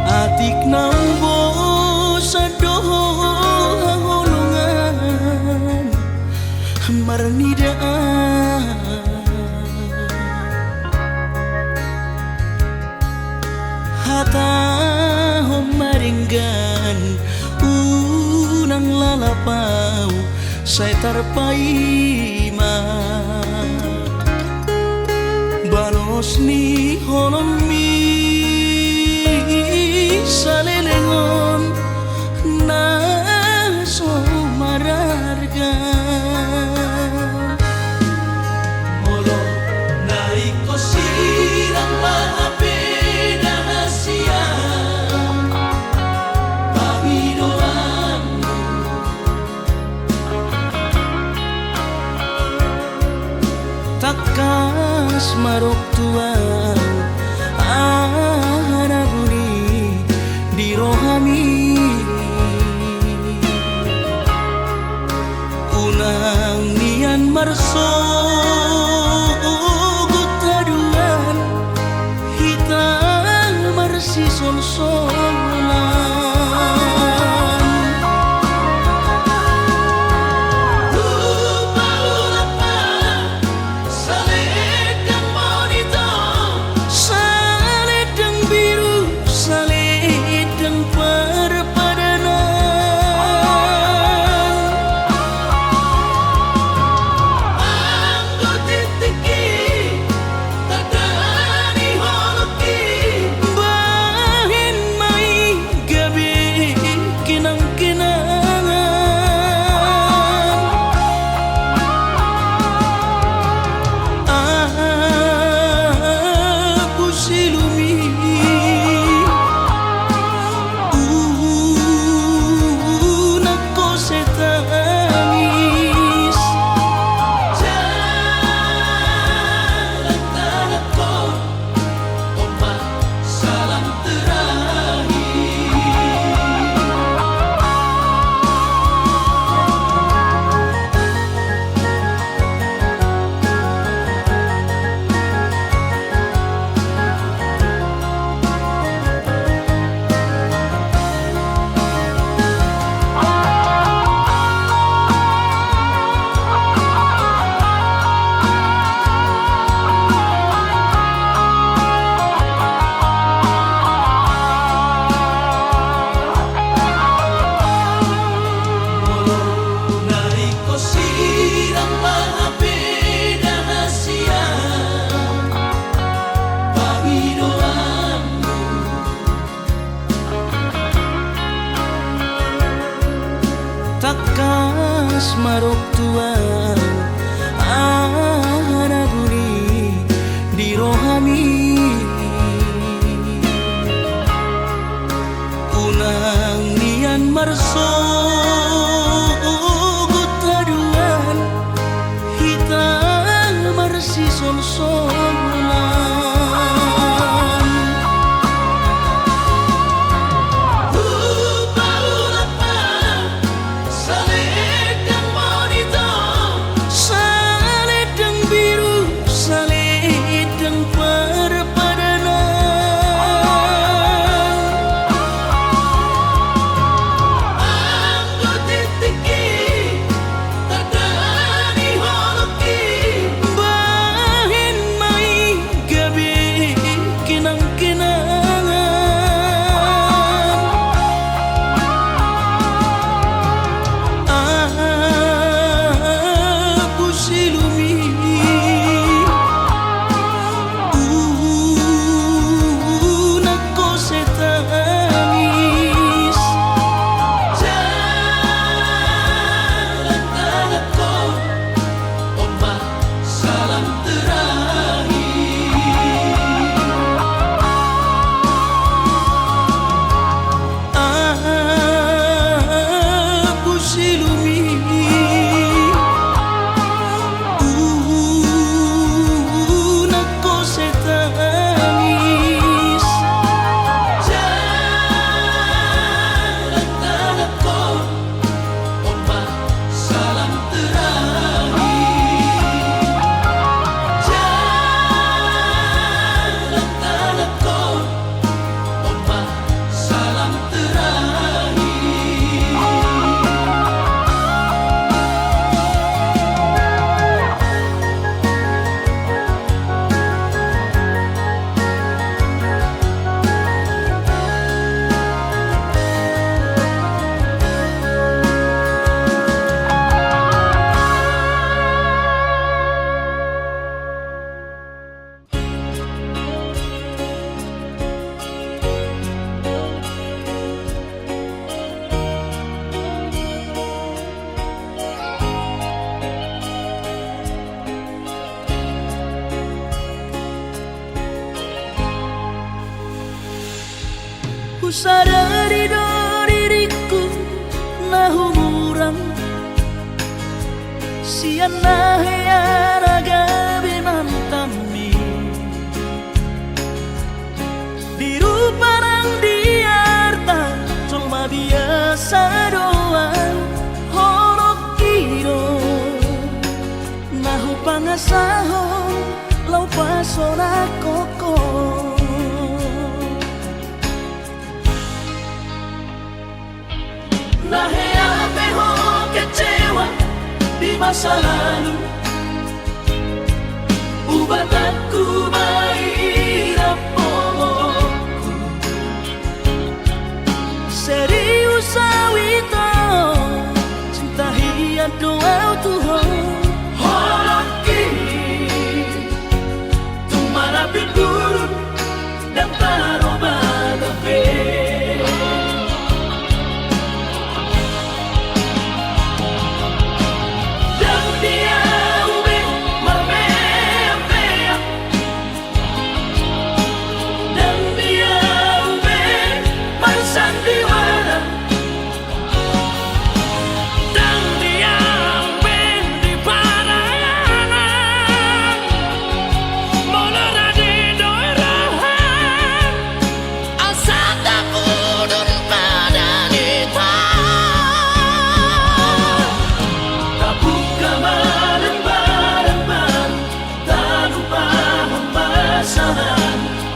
atik nambo sa doholongan marnidaan hata maringgan unang lalapaw say tarpaima balos ni honomi salelengon na somararga molo naiko sirang mahapeda hasia panginoanmu takas marok tuan arabuni di rohami unang nian marso gutaduan hitam marsi sol-solan takas marok tuan arabuni di rohami unang nian marso gutaduan hitam marsi sol-solan Salid kang monito Ku sadari do diriku nahu murang siana raga binantami biru parang diarta cuma biasa doang horok kiro nahu pangasahon lau pasona koko nahe ape ho kecewa di masa lalu ubat aku mairap pomoku serius awito cinta hiat doa Tuhan horoki tumara piturun dan taroba gape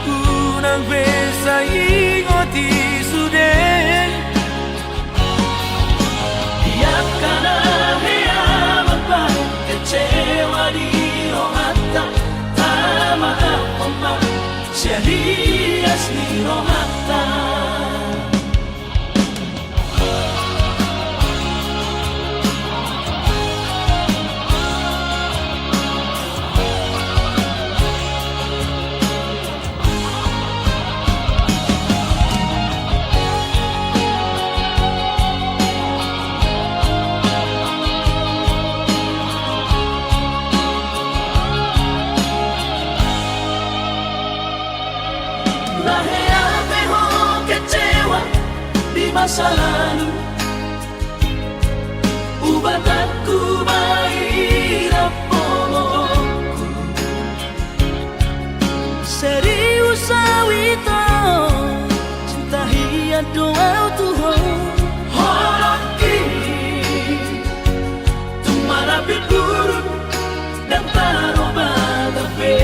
unang besa ingoti sude tiap kana hea mapan kecewa di rohata tama apa sialias di rohata nahe ape ho kecewa di masa lalu ubat aku mairap pomoku serius awito cinta hiat doa Tuhan horoki tumara piturun dan taroba gape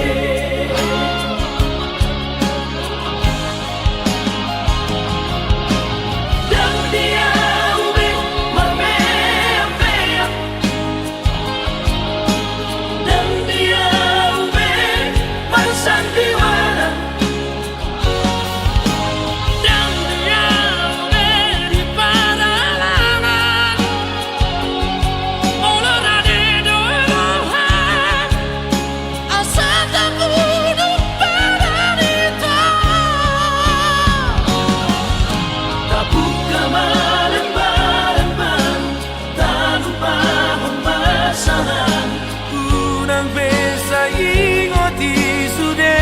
unang besa ingoti sude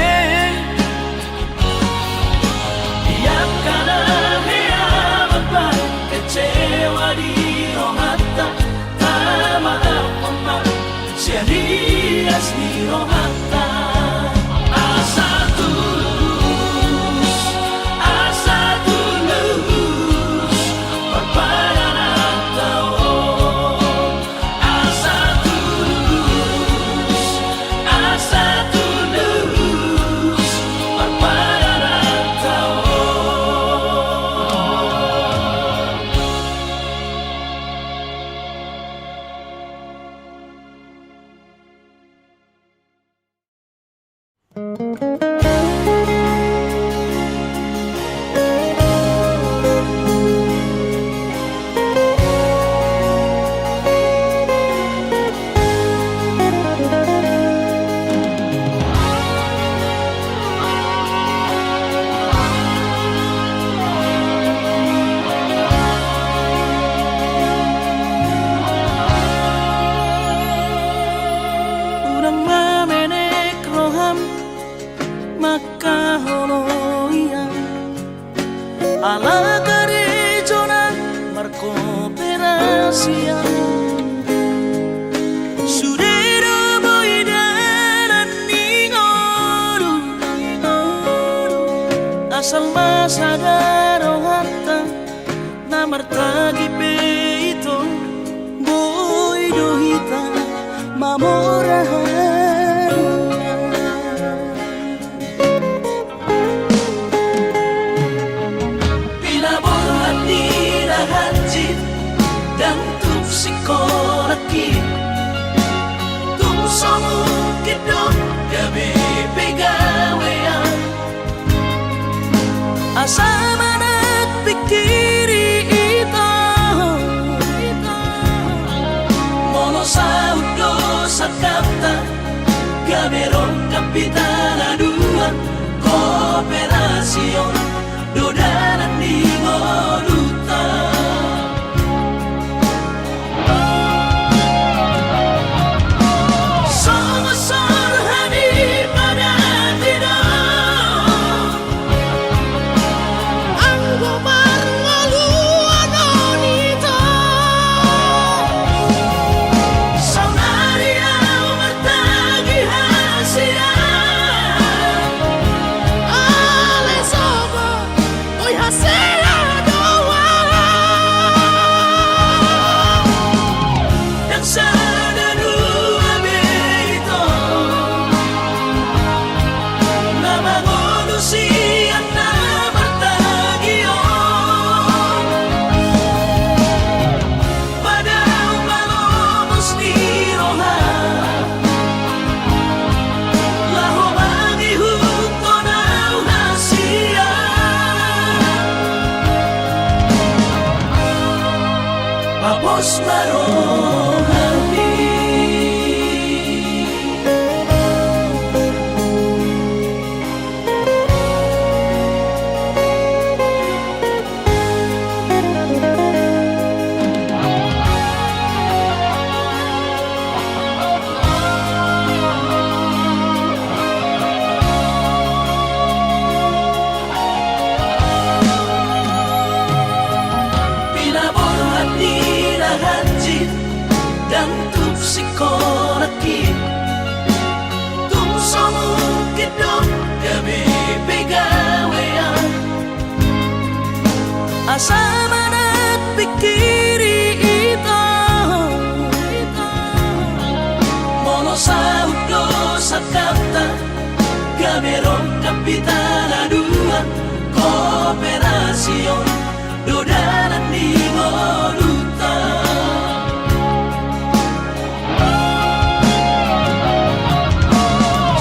tiap kana hea mapan kecewa di rohata tama apa sialias di rohata alla gareggiona marco perasia surero boidaran ningoru asal masadaro hatta namartagi peito boido hita mamorahan pinaboran ni lahanjit dan tuk sikolaki tuk somu kidong gabi pegawean asama nagpikiri ito mono sa udo sa kapta gamerong kapitana dua kooperasyon dodanan di ngoluta song-song hani pada tidak ang gumar ngaluan onito saunaria matagi hasia ale sobo oy hasia doa dan sana dua beito nama manusia na bertagio pada malomos ni roha laho bagi huto na hasia papos marohani pinaboran ni lahanjit dan tuk sikolaki tuk somu kidong gabi pegawean asama nagpikiri ito mono sa udo sa kapta gamerong kapitana dua kooperasyon dodanan di ngoluta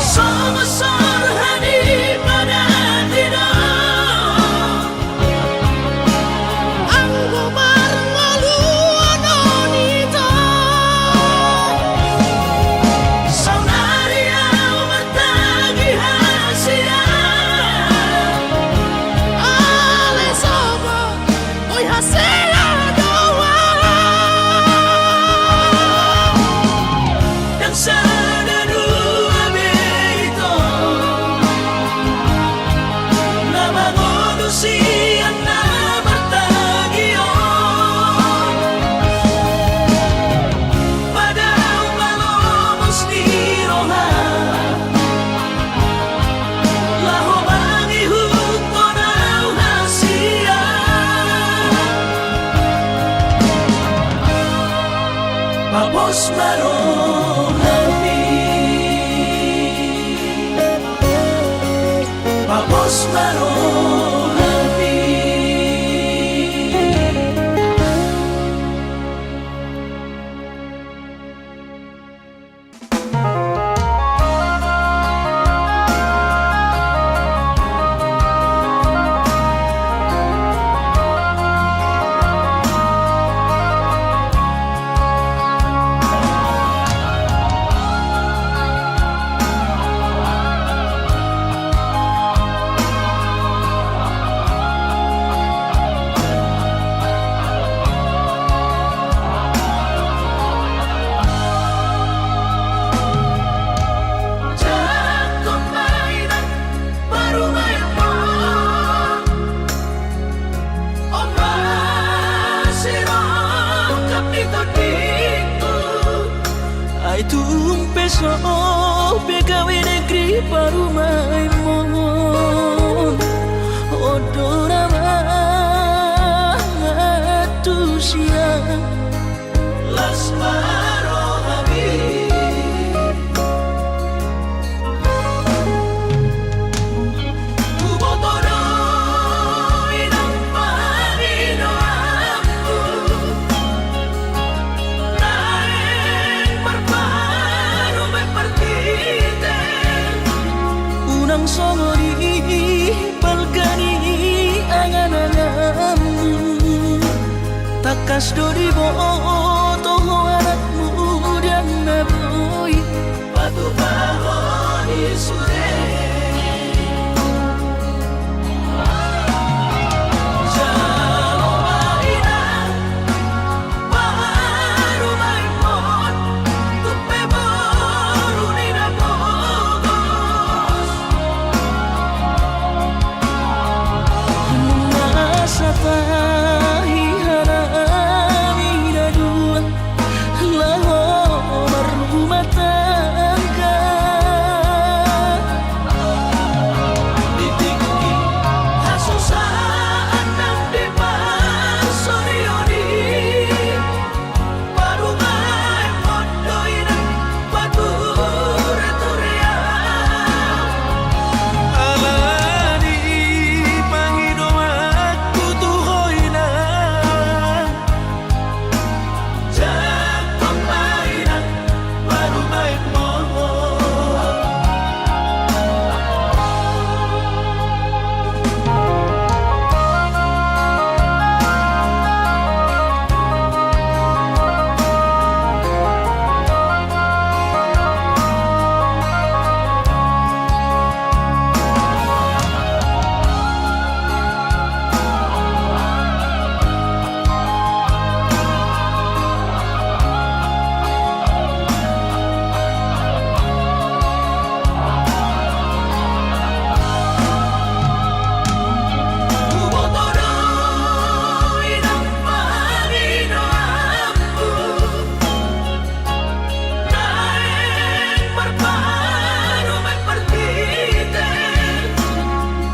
song-song hani pada tidak ang gumar ngaluan onito saunaria matagi hasia ale sobo oy hasia doa dan sana dua beito nama manusia na bertagio pada malomos ni roha laho bagi huto na hasia papos marohani papos marohani so pegawai negeri parumai mon odora matusia las marohabi kubotoro inang panino aku naeng parparu me partite unang songori balkani angan-anganmu takas dori boto anakmu dan naboy batu bahon isure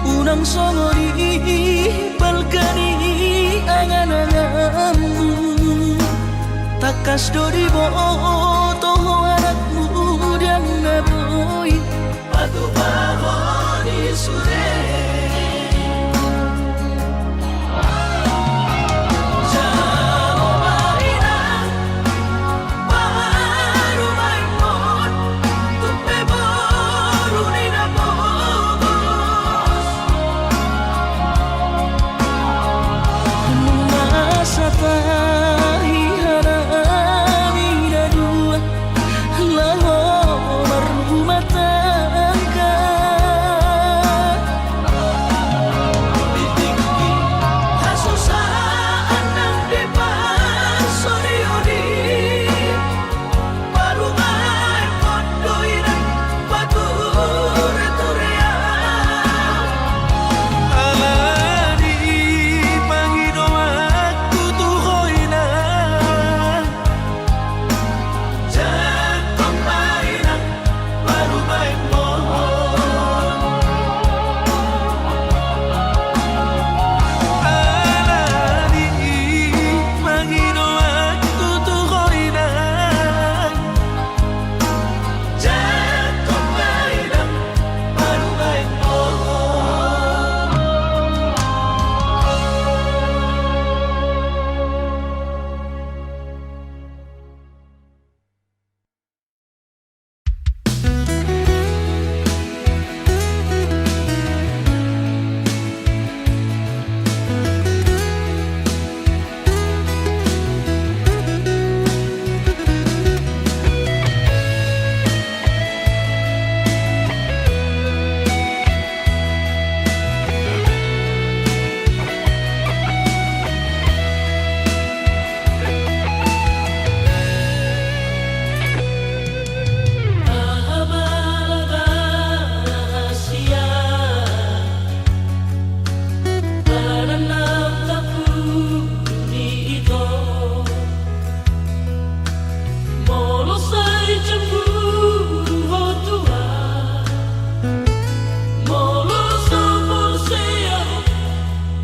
unang songori balkani angan-anganmu takas dori boto anakmu dan naboy batu bahon isure Tahi harami na dua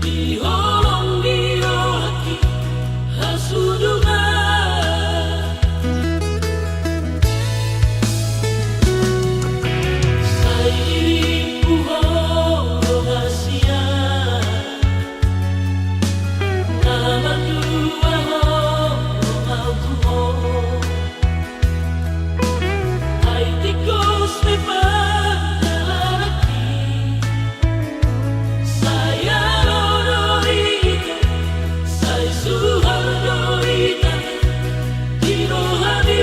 Diholong diolaki hasudungan Sairi puhoro hasia Nama dua horo mautuho Hai tikus memang jalanaki Saya loroita Saya suhardoita Di rohani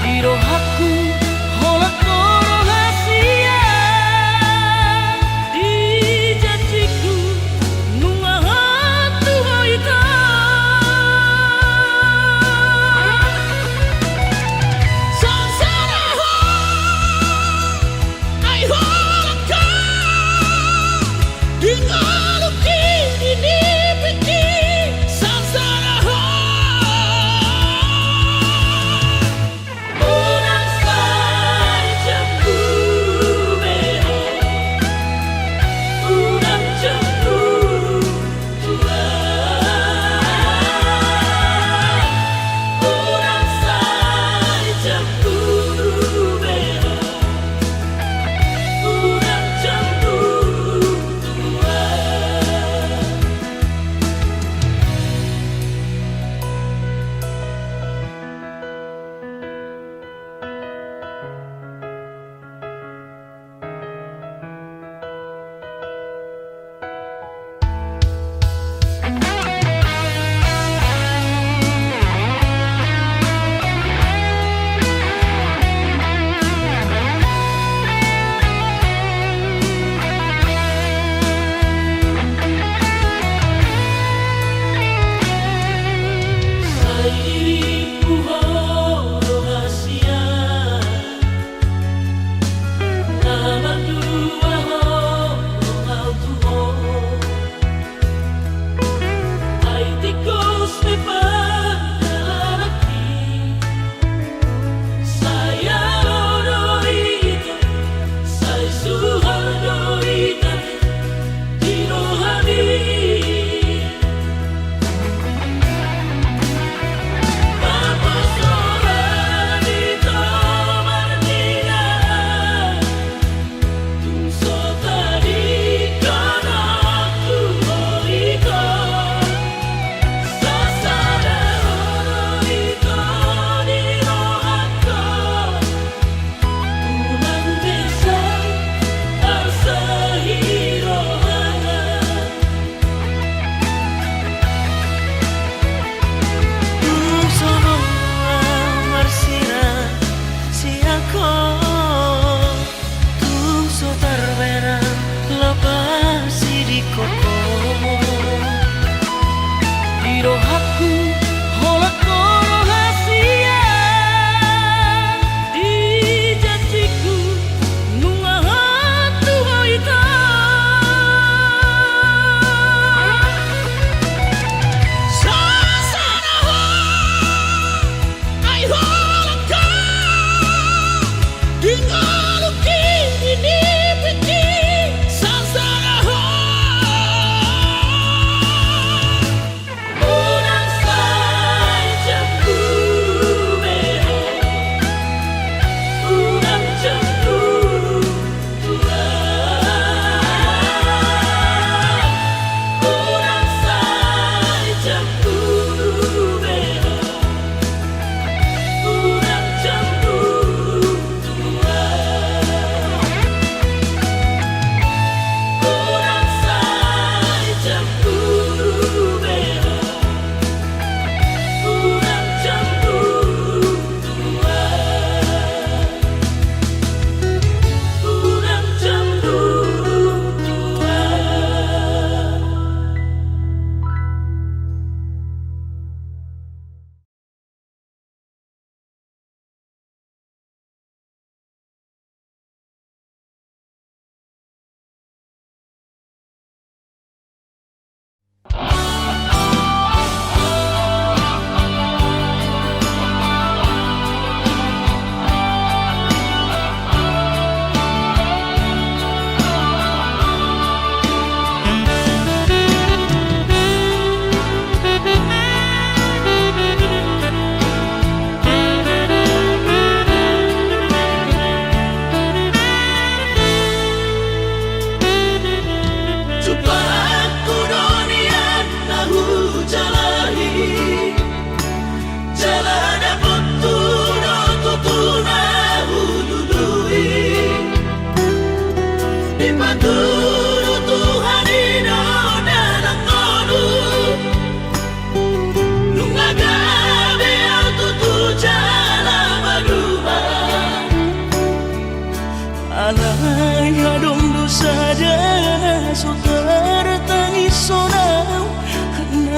Dirohaku holak koro hasia Di janjiku nunga hatu hoita Sansara ho ai holak ka Di ngaluki ini piti Sansara ho Tua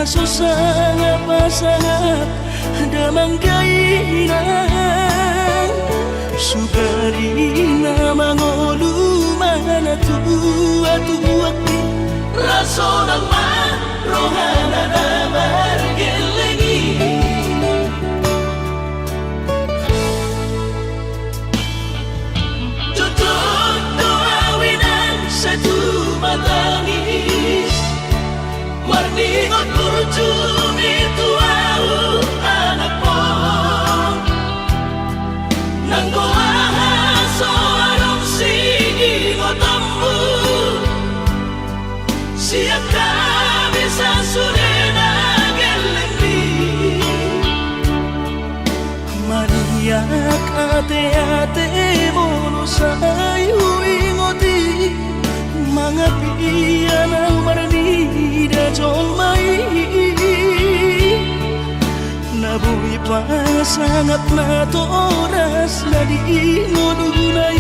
Naso sangat pasangat damang gaina Sugarina mangolu mana tua-tua Raso ng rohana na margelengi Tutup doawinan sa tumatangis Marningot kurjumi tuau anak mo Nang goahaso anong singingot ambu Siya kami sa surena gelengdi Mariak ate-ate mo sa'yo ingoti Mga piyan ang maranida jolmai Nabuhi pa sangat na toras na di ngununay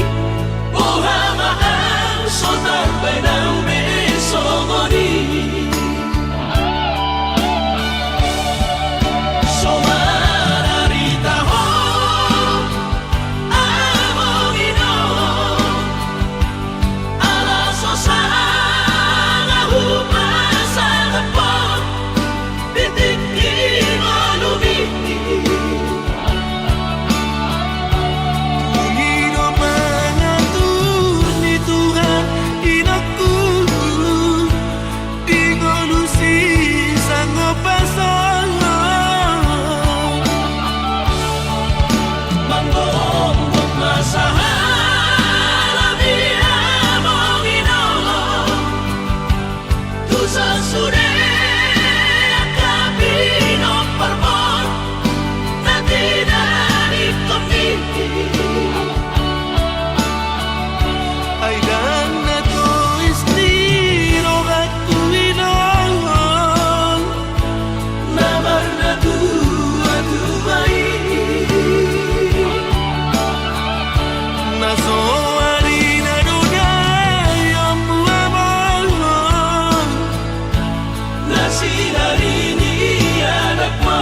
Buhama ang sotar benang besogoni Somararita ho amongino Alaso sana hupasana po Bitik inolumi Pangino mangatur ni Tuhan inakku Ingolusi sanggup pasang Manggong masahala dia mongino Tusa sude kabino permon Nanti dari kami Ay dan na to istiro aku inong Namar na tua-tuai Naso harina dunay ang buamon Nasinarini anak mo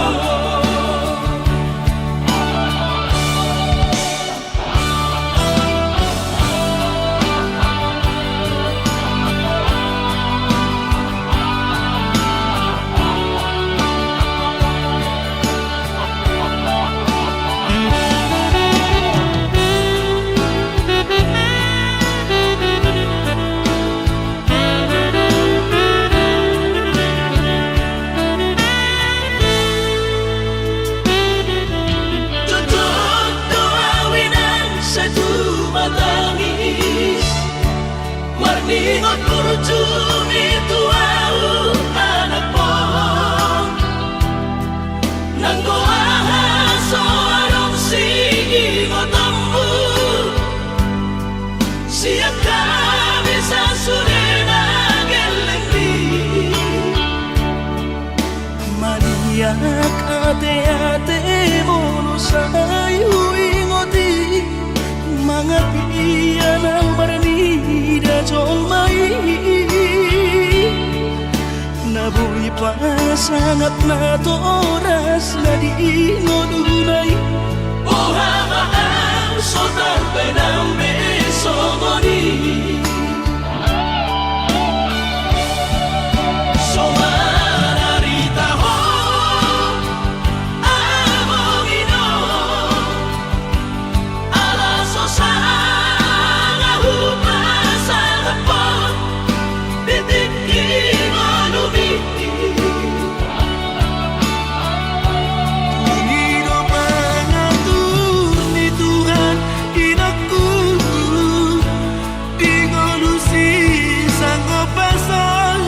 Tutup doawinan sa tumatangis Marningot kurjumi tuau anak mo Nang goahaso anong singingot ambu Siya kami sa surena gelengdi Mariak ate-ate mo sa'yo ingoti Mga piyan ang maranida jolmai Nabuhi pa sangat na toras na di ngununay Buhama ang sotar benang besogoni Somararita ho amongino Alaso sana hupasana po Bitik inolumi Pangino mangatur ni Tuhan inakku Ingolusi sanggup pasang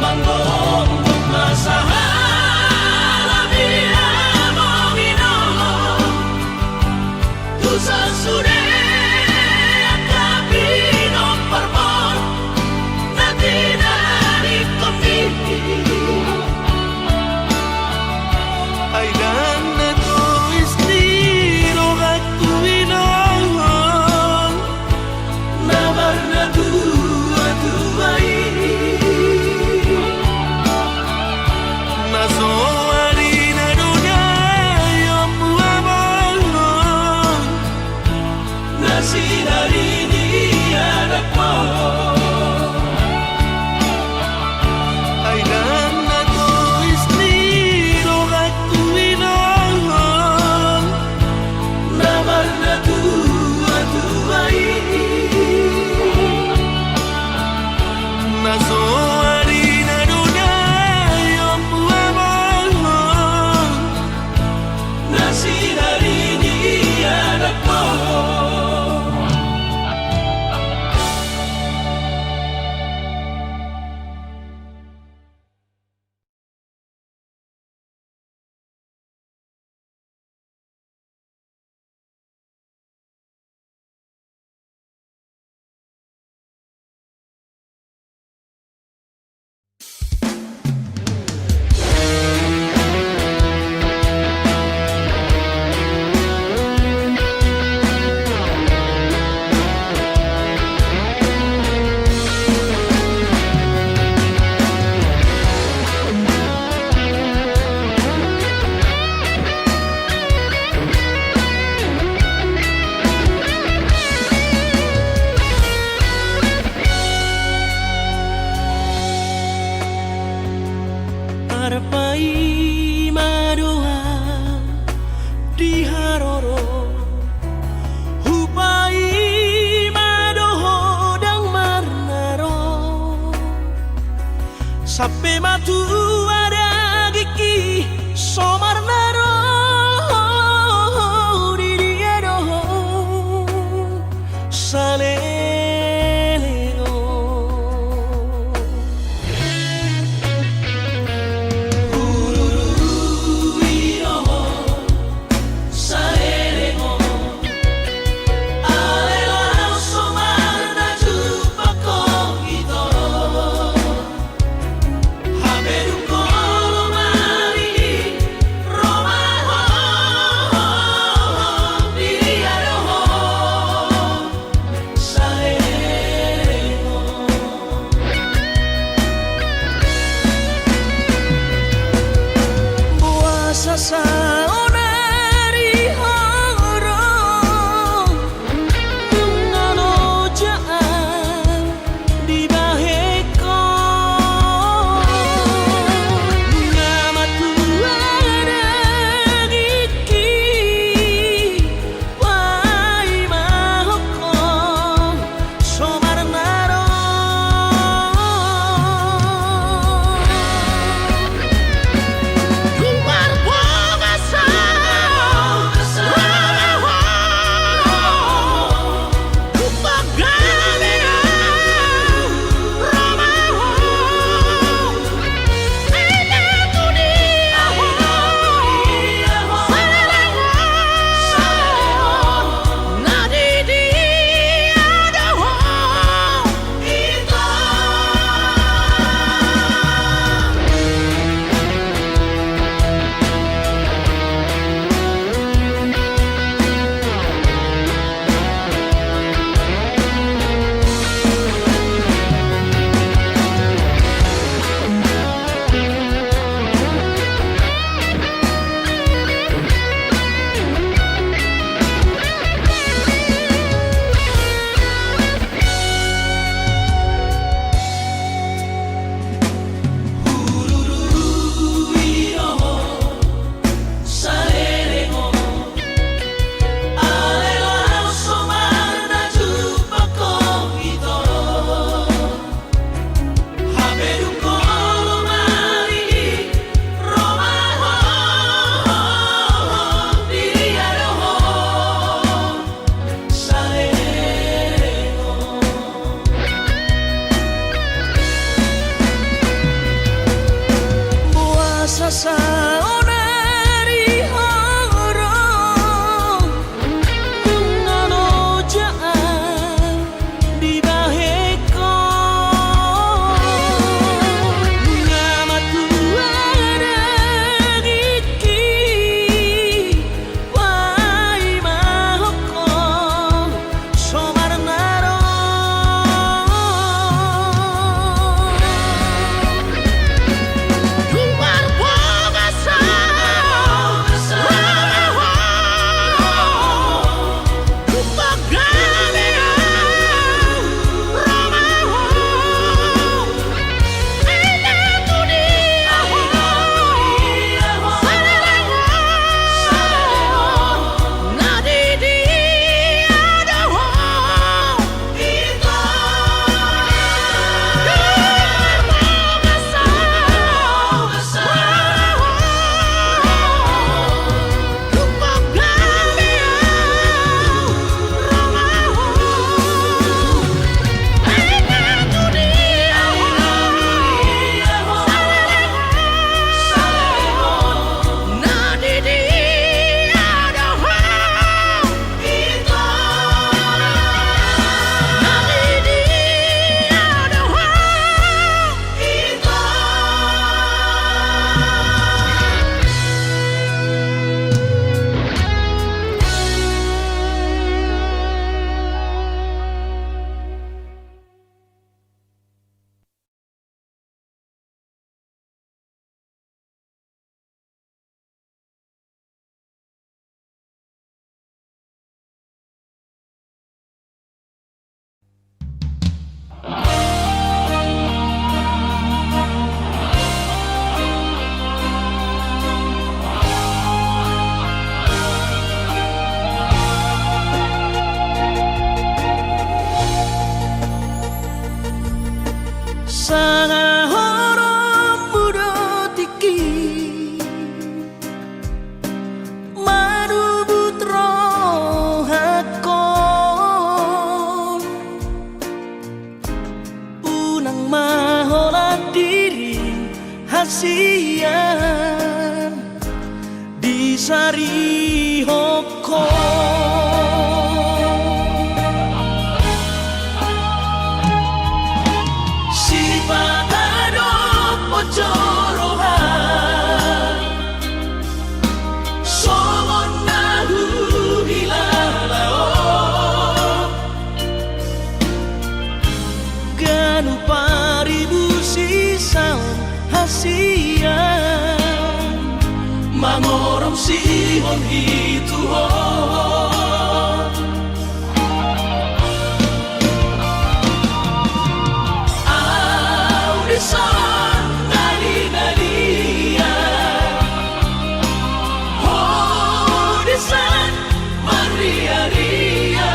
Manggong masahala dia mongino Tusa sude kabino permon Nanti dari kami Ay dan na to istiro aku inong Namar na tua-tuai Sampai matu ada gigi somar naro di dia doh salelego ururu salelego alela somar na jupa ko ito sa onari horo ngano jaan di baheko ngamatu ada giki wai mahoko somar naro sa onari horo ngano jaan di baheko ngamatu ada giki wai mahoko somar naro Sangahoro Asia di Sari Hoko. Si patado pojoroha somon nahu hilalao ganu paribu sisaon Asia mangorong sihon itu ho audisan nali-nalia audisan maria-ria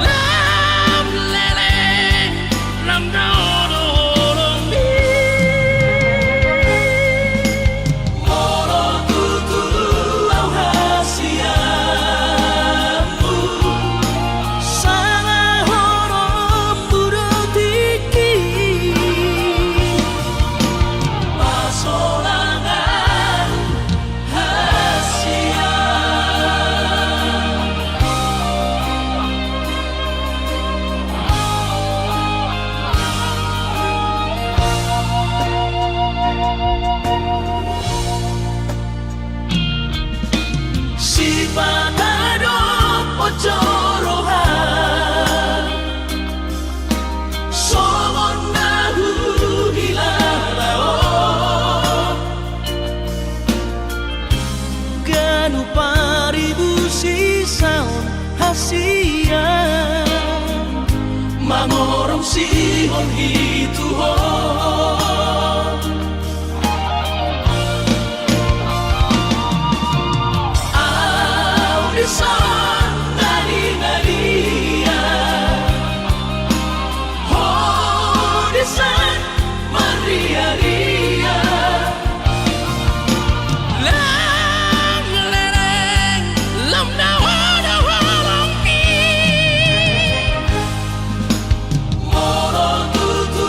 lam lele lam naono patado pojoroha somon nahu hilalao ganu paribu sisaon Asia mangorong sihon itu ho audisan nali-nalia audisan maria-ria lam lereng lam nawa-nawa mi moro tutu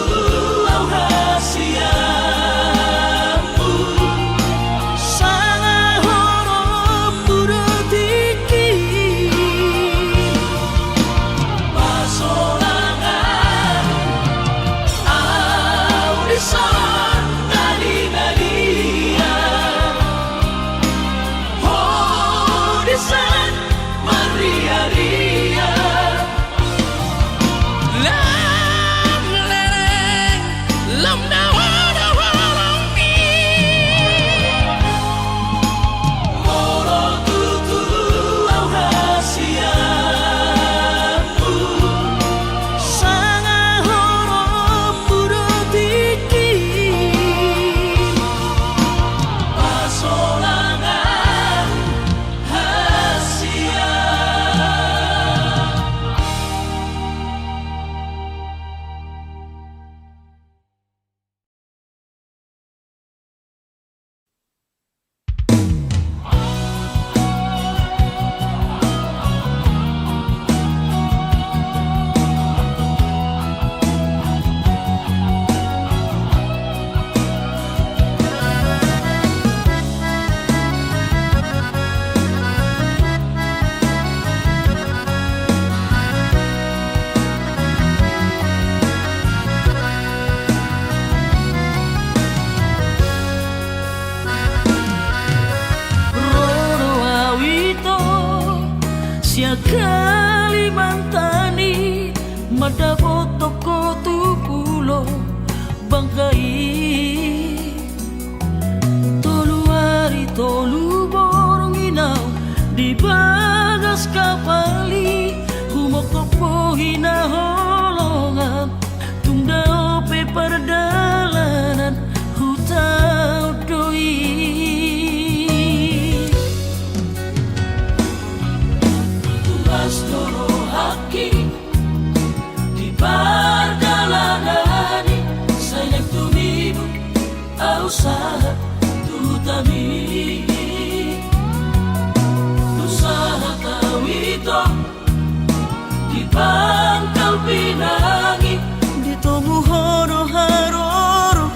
au hasiamu sangat horom burati audisan nali-nalia audisan maria-ria lam lereng lam nawa-nawa mi moro tutu au hasiamu sangat horom burati pasolangan Asia. Sia Kalimantani madabo toko tupulo bangkai tolu hari tolu borong inau di bagas kapali humok topo hina holongan tunda ope perdalanan hutau doi Astoro haki di perjalanan sayang tumibu usaha tutami usaha tawito di Pangkal Pinangi di tomu horo haroro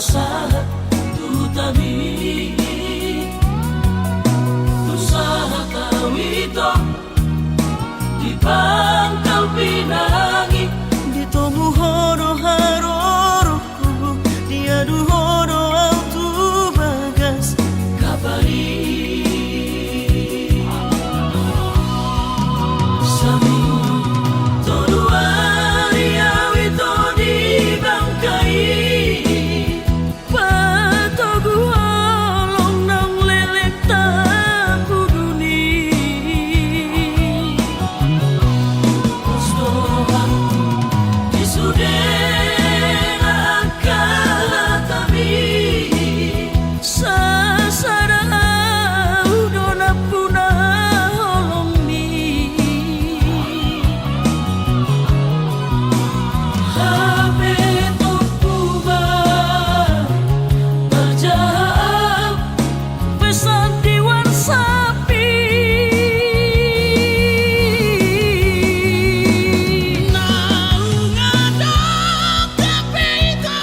usaha tu tabi usaha tawito di Pangkal Pinang dito muhono haroroku dia duhono autu bagas kabari sami toduari awito di Bangkai patoguolong nang lelek tapu duni Postohan di Sudena Kalatami sasara udona punah holong ni Hape topuba berjauh pesan di warsapi nangadap kapita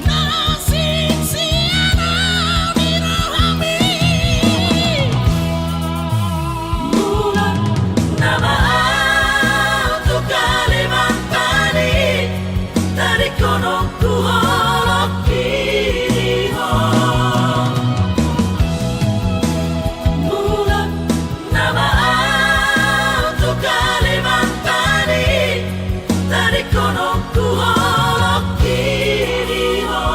nasib siana dirahami mula nama untuk Kalimantan dari kono ku holok kiriho mula nama untuk Kalimantan dari kono ku holok kiriho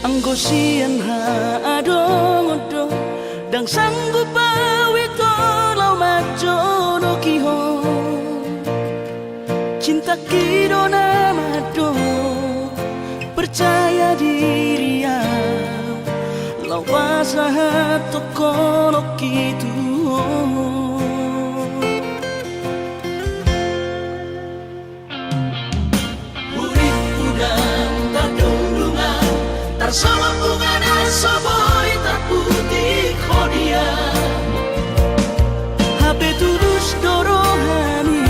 anggo sian ha adong odo dang sanggup awito lau majono kiho cinta kidona mado percaya diri ya lau pasahat tokono kitu Urip udang terdundungan Tersama bunga dan soboi terputih kodia HP tulus dorohani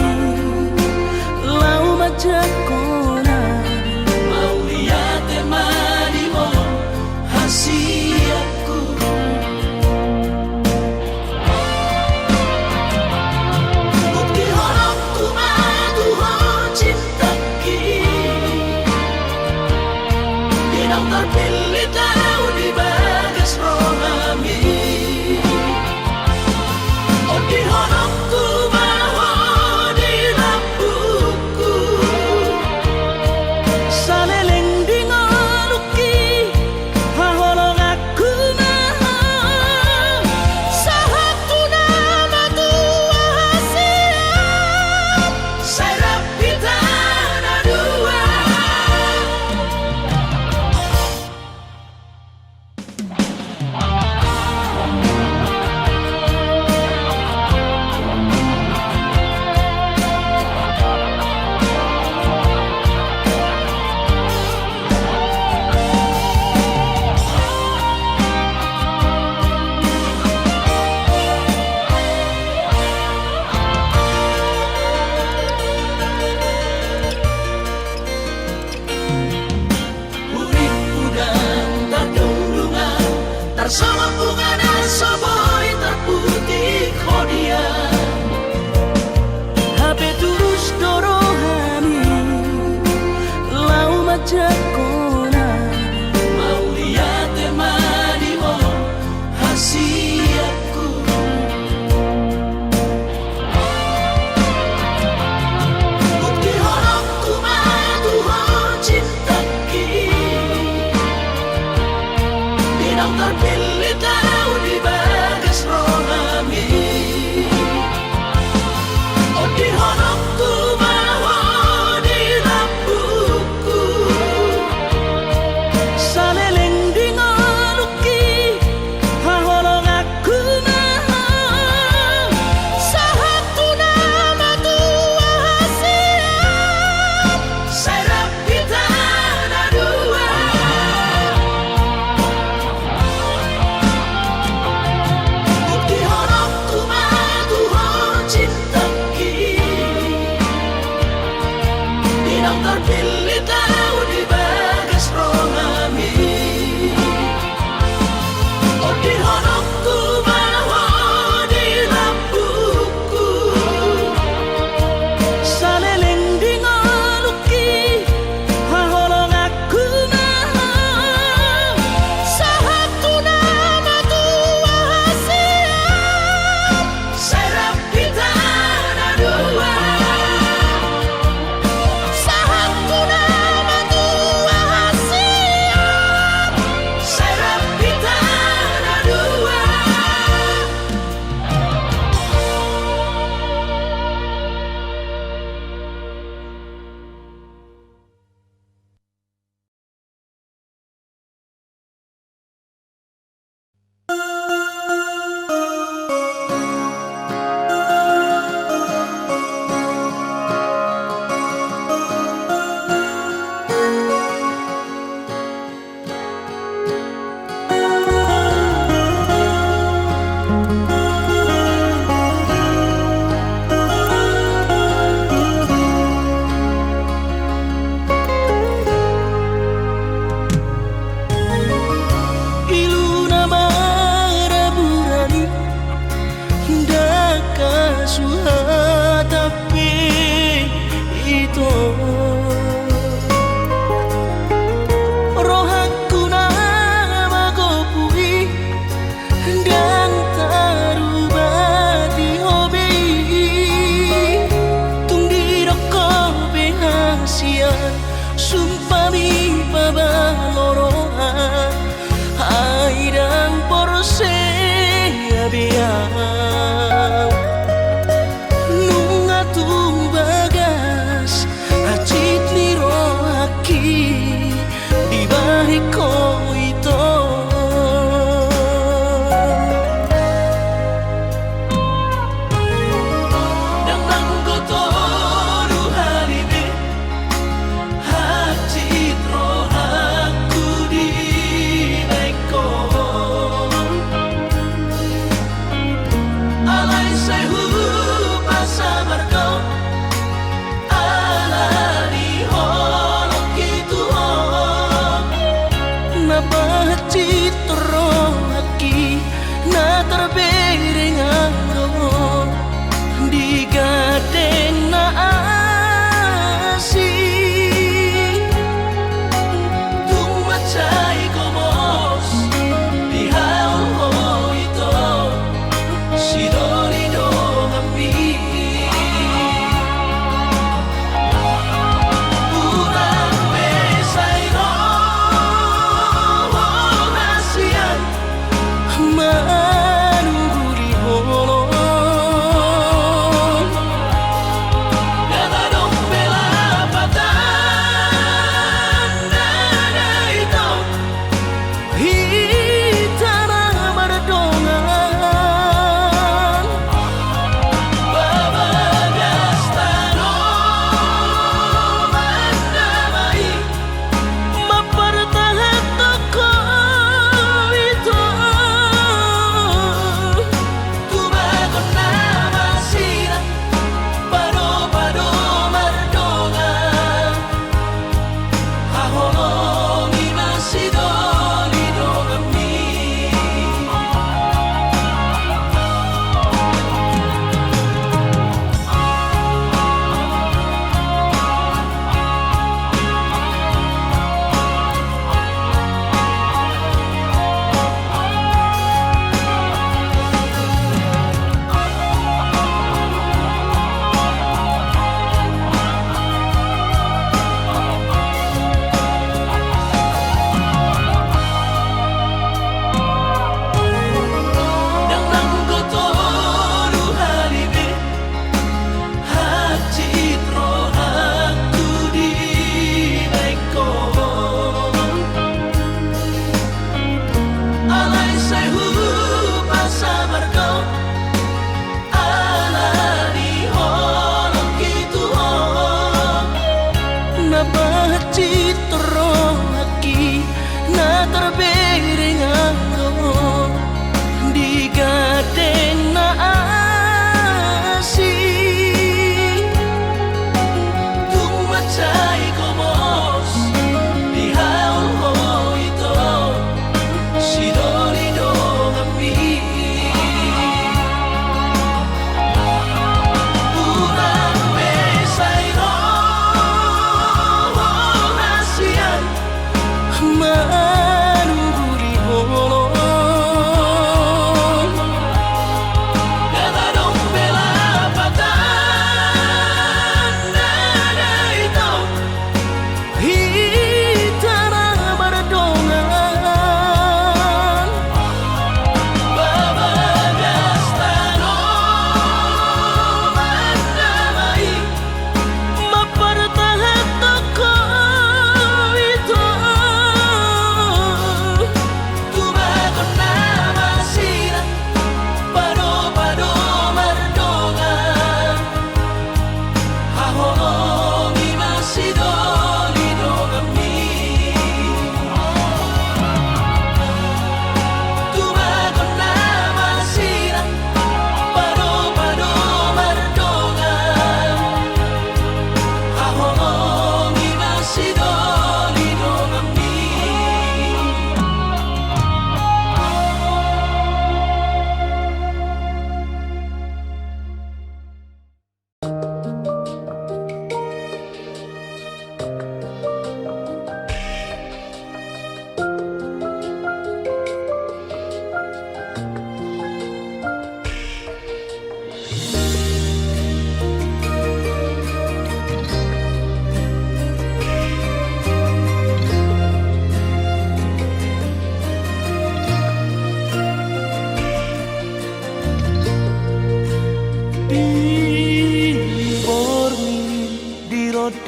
lau majak kona Mau lihat temani mo hasiatku Bukti horokku madu ho cinta kini Dinang terpilih tahu di bagas rohami Oh di horokku bawa di lampuku saleleng di ngaluki haholong aku maha sahaku nama tua hasiat Saya pita na dua Urip udang terdundungan Tersama bunga dan soboi terputih kodia HP tulus dorohani lau majak kona Mau lihat temani mo hasiatku Bukti horokku madu ho cinta kini Dinang terpilih tahu di bagas rohami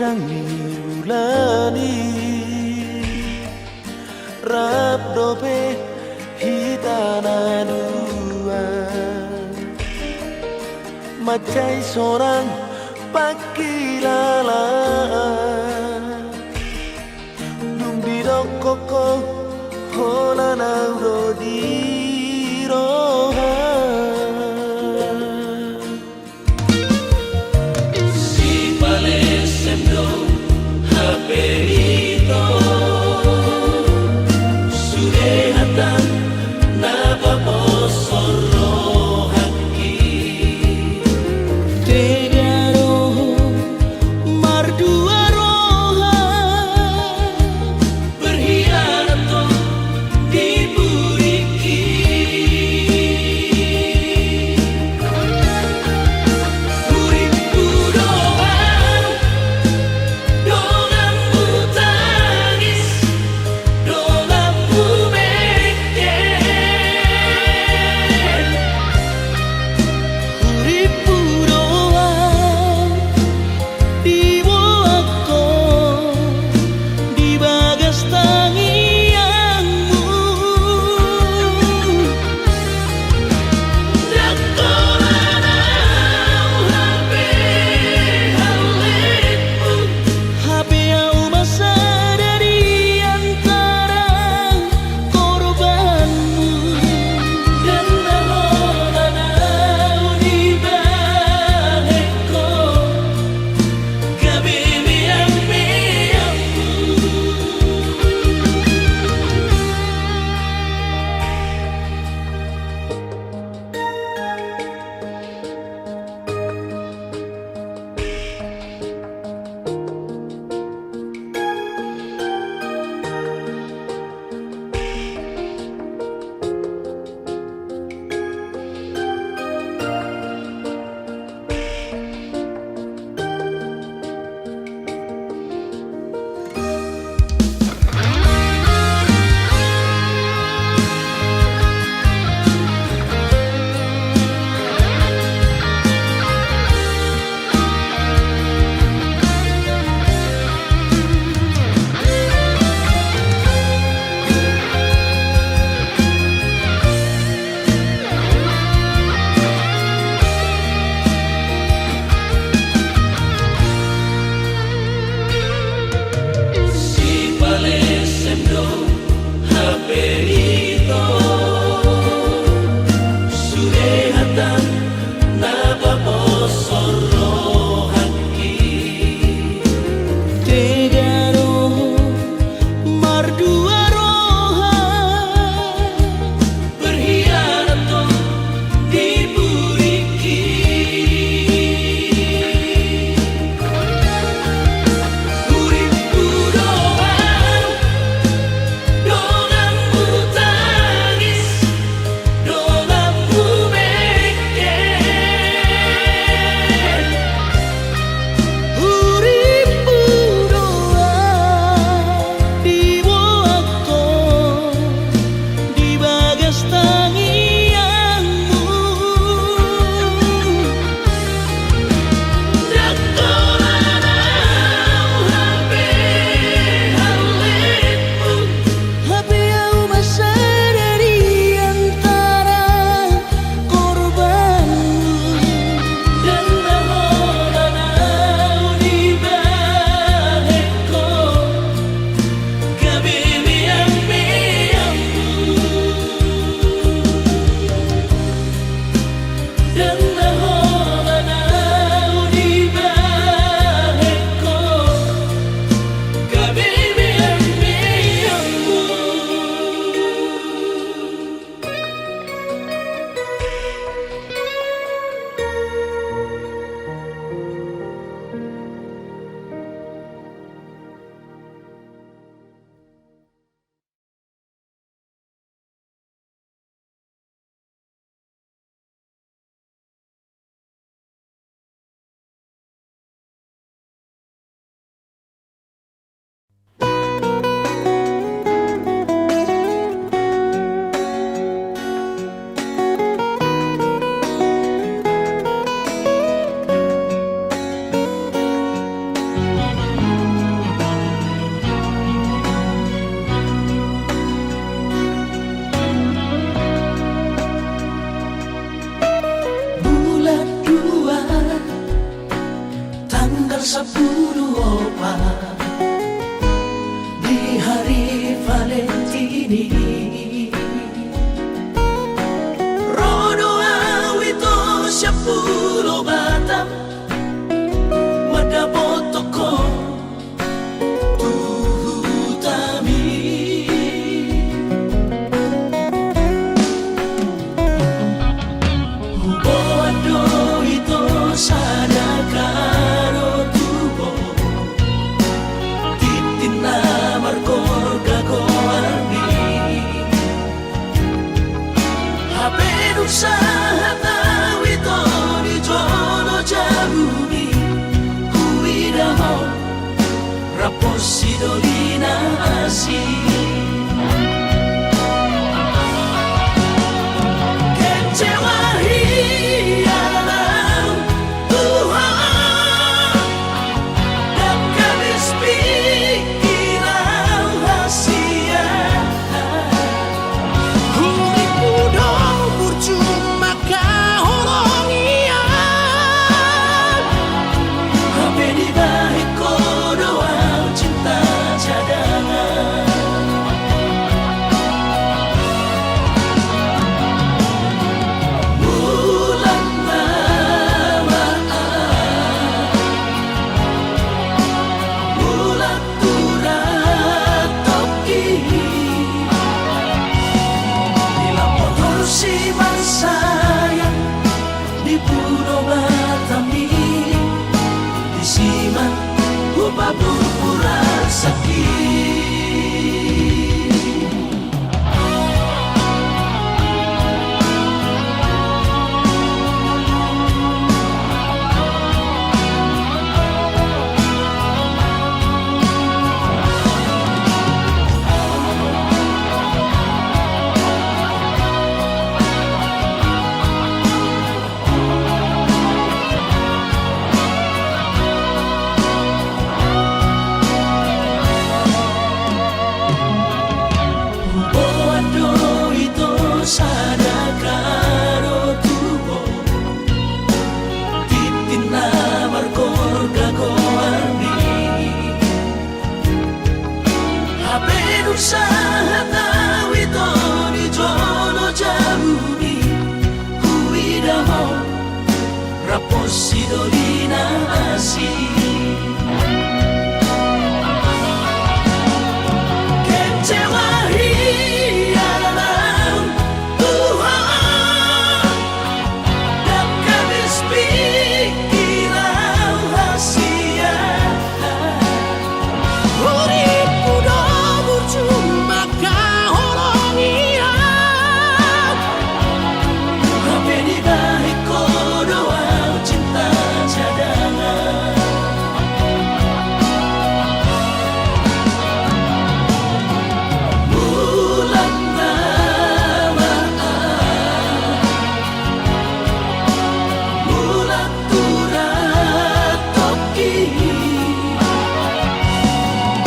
kadang niulani rap dope hitana dua macai seorang pakilala dung bidok koko hola nauro diroha Si vale semdo haperito surehatan nababosoro haki Tega roho mardua roha berkhianat di buri hari Valentini Rodo awito siya puro batam Madabotoko tuhutami Hubo ado ito sana karo tubo Titina markor gagoarni Habenuk sa hataw ito ni Jono Jabumi Huidaho Rapos si Dolina Asi Kecewahi alam Tuhan Dan kabis pikiran hasia Hurik mudong percuma kahorongian Hape di balik kodoan cinta cadangan Bulan namaan Bulan turat toki Bila motor si mansayang Di puno Batami Di siman Upah purpura sakit Bodo ito sana karo tubo Titina markor gagoarni Habenuk sa hataw ito ni Jono Jabumi Huidaho Rapos si Dolina Asi Kecewahi alam Tuhan Dan kabis pikiran hasia Hurik mudong percuma kahorongian Hape di balik kodoan cinta cadangan Bulan namaan Bulan turat toki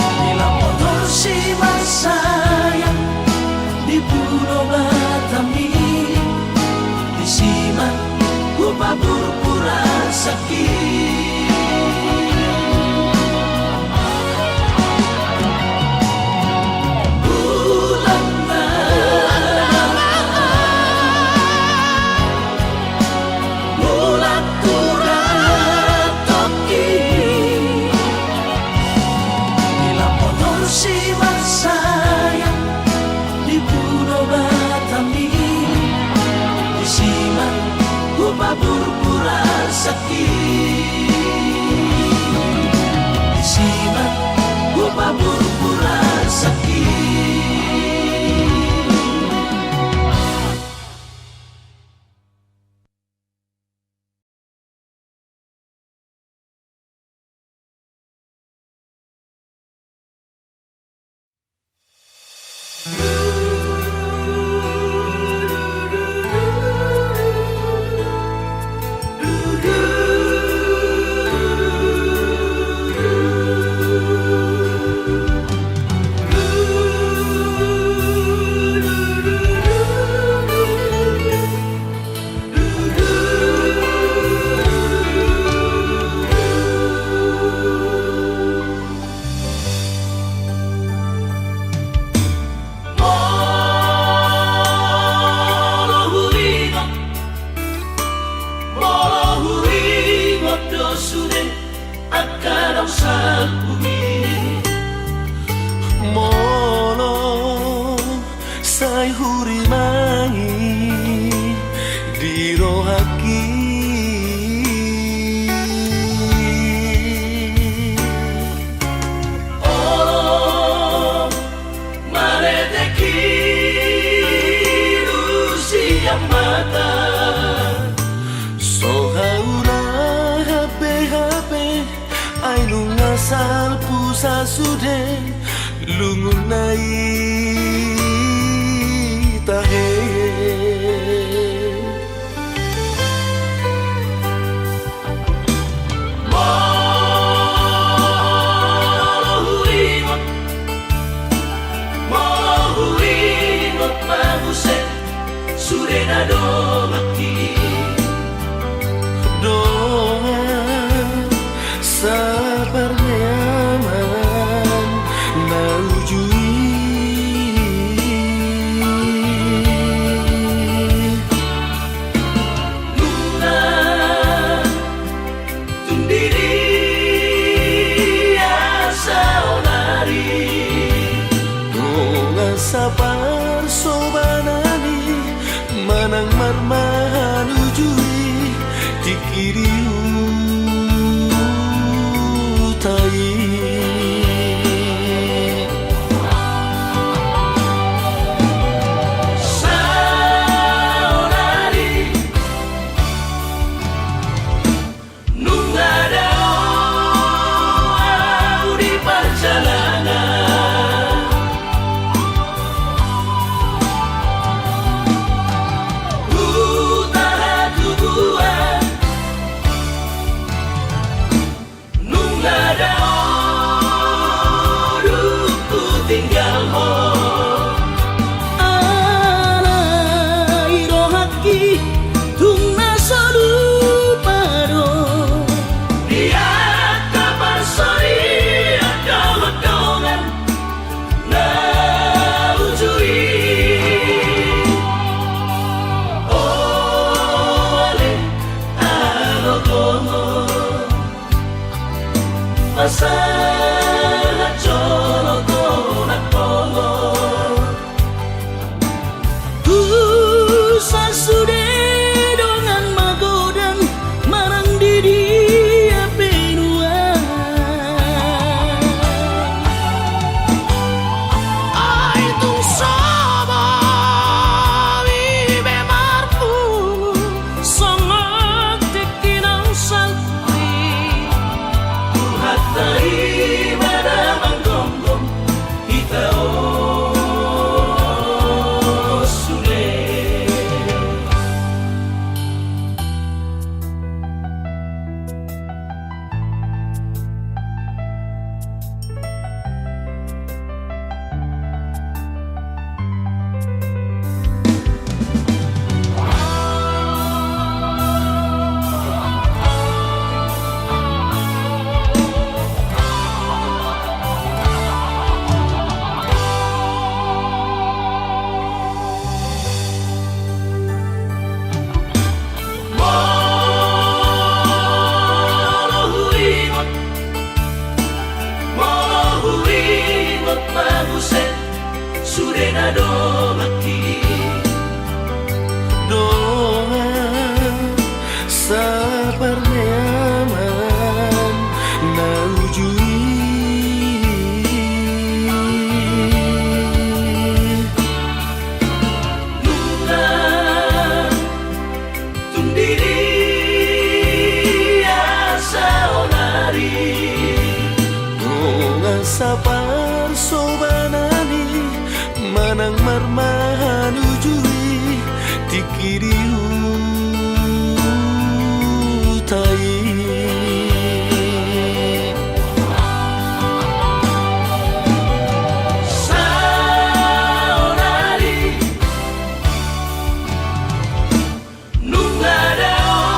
Bila motor si mansayang Di puno Batami Di siman upah purpura sakit Bulan namaan Bulan turat toki Bila motor si mansayang Di puno Batami Di siman upah purpura sakit Di siman upah purpura sakit haki Oh, mareteki Rusia mata Sohaura hape ai nungasal pusa sude lungunai tahe Mohuingot mabuset Surena do mati doa sabar nyaman naujui Luna tundiri asa onari doa sabar sobanani manang marmahan ujui dikiriu tai Saonari Nunga dao di perjalanan Utara tubuhan Nunga dao Duku tinggal ho Iro haki tungna salupado Dia kabar sori ada wetongan na ujui Ole alogomo Masalah jolo konak pongo Kusa sude dongan magodan marang didi penua Ai tung sama vive marfu sangat tekinang salpi Hatai mana manggonggong kita sule Mohuingot mabuset Surena do mati doa sabar nyaman naujui Luna tundiri asa onari doa sabar sobanani manang marmahan ujui dikiriu tai Saonari Nunga dao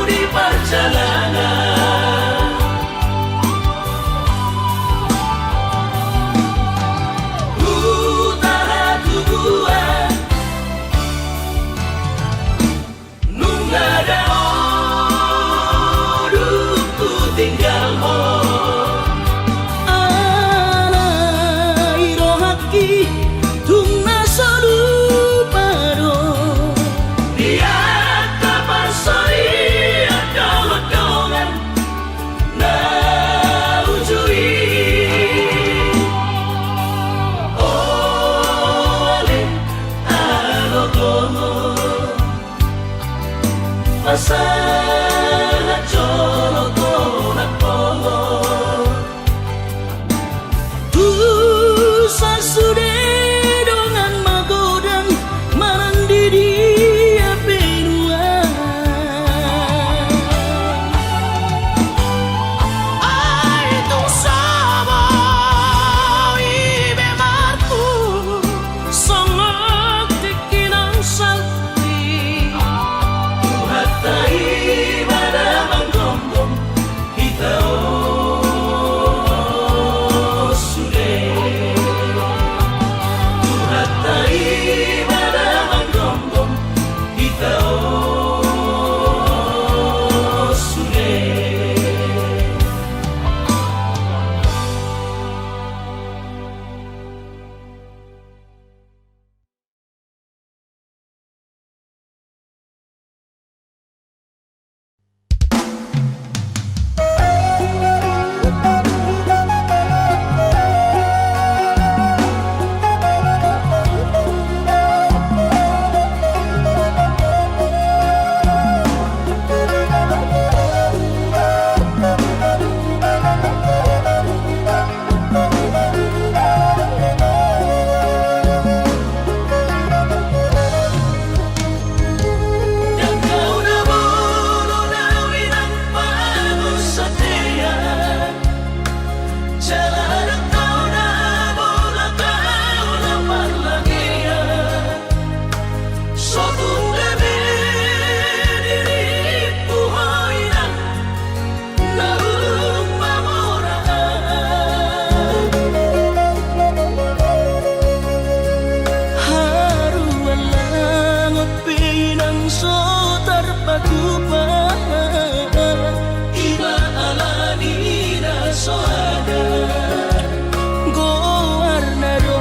di perjalanan Utara tubuhan sa jolo tonak polo Tusa sude dongan magodang marang diri benua Ai tu sama ibe marku songok tikinang sakti Hatai pada manggonggong kita sude Hatai pada manggonggong kita sude Dan kau na bunuh nawin ang pagusatian Jalan ang kau na mula kau na panlagian Suatu gabi diri buhay na naung pamoraan haruan langot pinang sotar pagupaan Iba alani na sohada Goar na do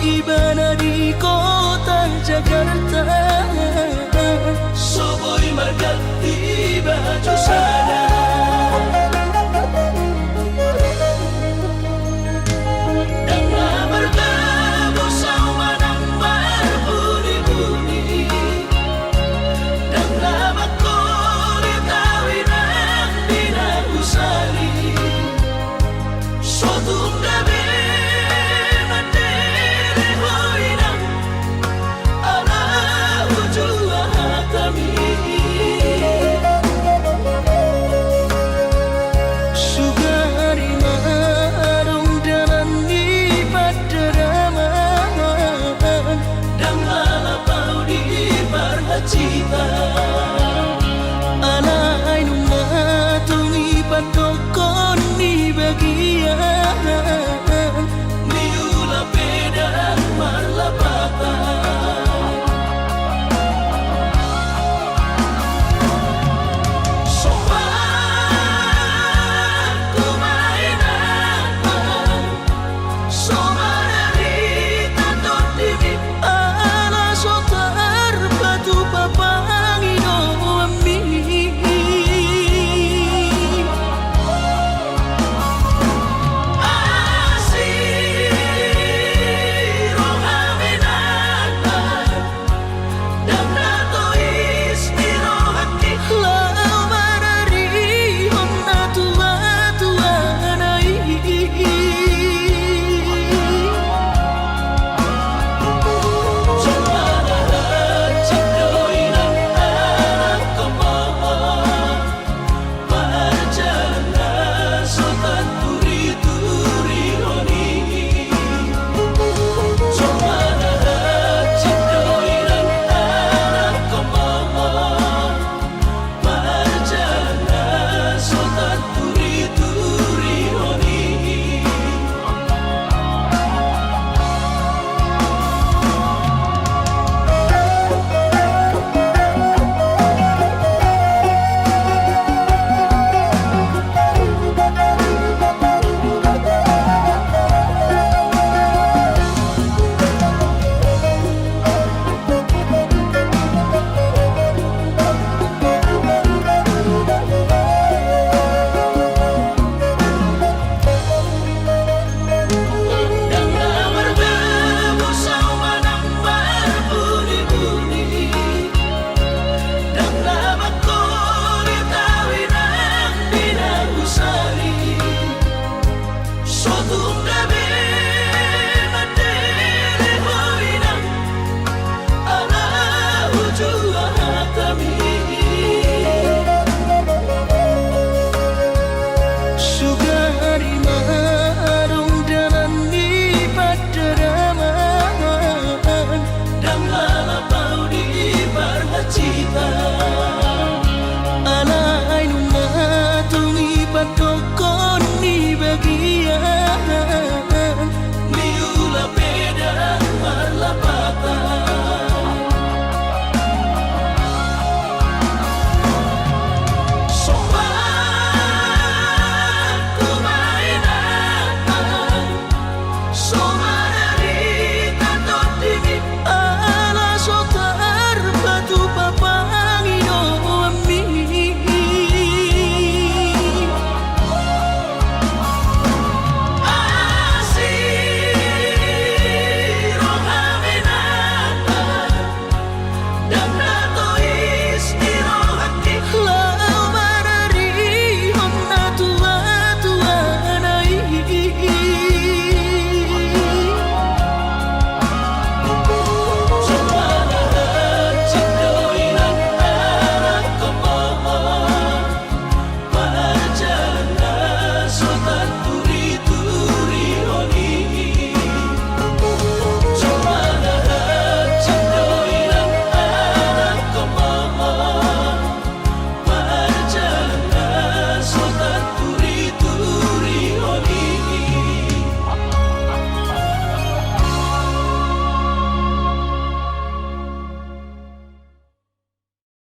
iba na di kota Jakarta Soboy magati ba Josana